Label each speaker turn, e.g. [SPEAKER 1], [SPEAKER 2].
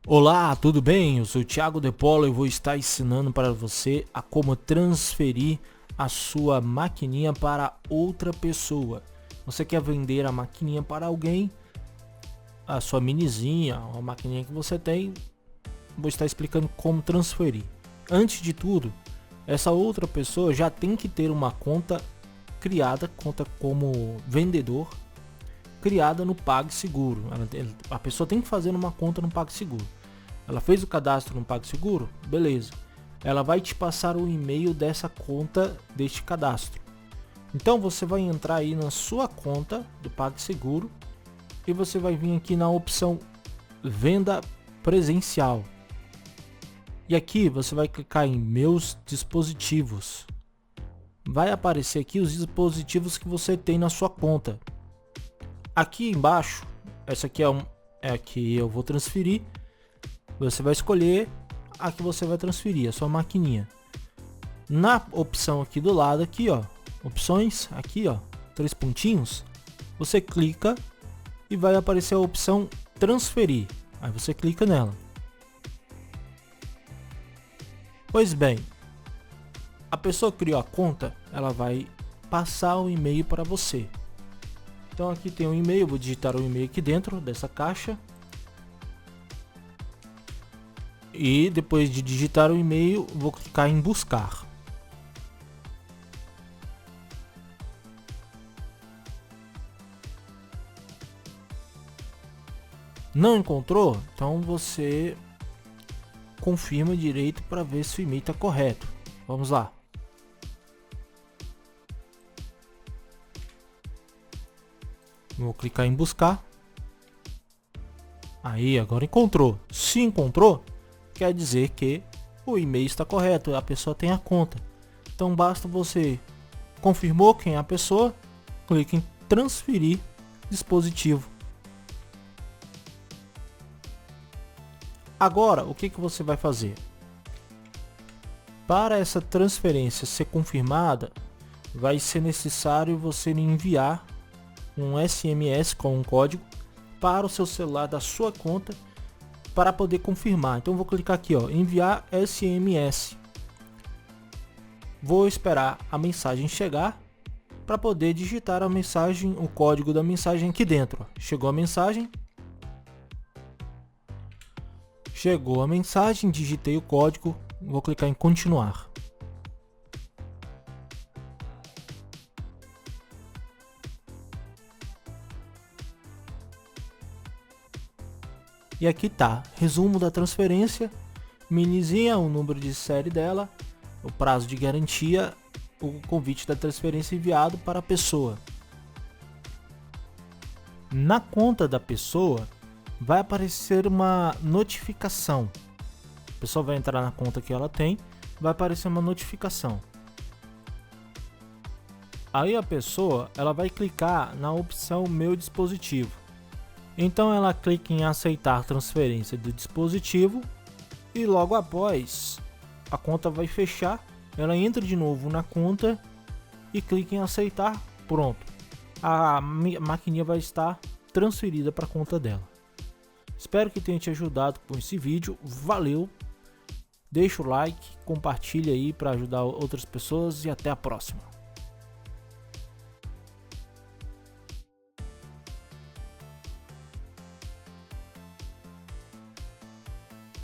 [SPEAKER 1] Olá, tudo bem? Eu sou o Thiago De Polo e vou estar ensinando para você a como transferir a sua maquininha para outra pessoa. Você quer vender a maquininha para alguém, a sua minizinha, a maquininha que você tem, vou estar explicando como transferir. Antes de tudo, essa outra pessoa já tem que ter uma conta criada, conta como vendedor, criada no PagSeguro. A pessoa tem que fazer uma conta no PagSeguro. Ela fez o cadastro no PagSeguro? Beleza. Ela vai te passar o e-mail dessa conta, deste cadastro. Então você vai entrar aí na sua conta do PagSeguro e você vai vir aqui na opção Venda Presencial. E aqui você vai clicar em Meus dispositivos. Vai aparecer aqui os dispositivos que você tem na sua conta. Aqui embaixo, essa aqui é a que eu vou transferir. Você vai escolher a que você vai transferir, a sua maquininha. Na opção aqui do lado, aqui ó, opções, aqui ó, 3 pontinhos, você clica e vai aparecer a opção transferir. Aí você clica nela. Pois bem, a pessoa que criou a conta, ela vai passar o e-mail para você. Então aqui tem um e-mail, vou digitar o e-mail aqui dentro dessa caixa. E depois de digitar o e-mail, vou clicar em buscar. Não encontrou? Então você confirma direito para ver se o e-mail está correto. Vamos lá. Vou clicar em buscar. Aí, agora encontrou. Se encontrou, quer dizer que o e-mail está correto, a pessoa tem a conta. Então basta você confirmou quem é a pessoa, clique em transferir dispositivo. Agora, o que você vai fazer? Para essa transferência ser confirmada, vai ser necessário você enviar um SMS com um código para o seu celular da sua conta para poder confirmar. Então vou clicar aqui ó, enviar SMS. Vou esperar a mensagem chegar para poder digitar a mensagem, o código da mensagem aqui dentro. Chegou a mensagem. Chegou a mensagem, digitei o código, vou clicar em continuar. E aqui tá, resumo da transferência, minizinha, o número de série dela, o prazo de garantia, o convite da transferência enviado para a pessoa. Na conta da pessoa vai aparecer uma notificação. A pessoa vai entrar na conta que ela tem, vai aparecer uma notificação. Aí a pessoa ela vai clicar na opção Meu dispositivo. Então ela clica em aceitar transferência do dispositivo e logo após a conta vai fechar, ela entra de novo na conta e clica em aceitar, pronto. A maquininha vai estar transferida para a conta dela. Espero que tenha te ajudado com esse vídeo, valeu, deixa o like, compartilha aí para ajudar outras pessoas e até a próxima.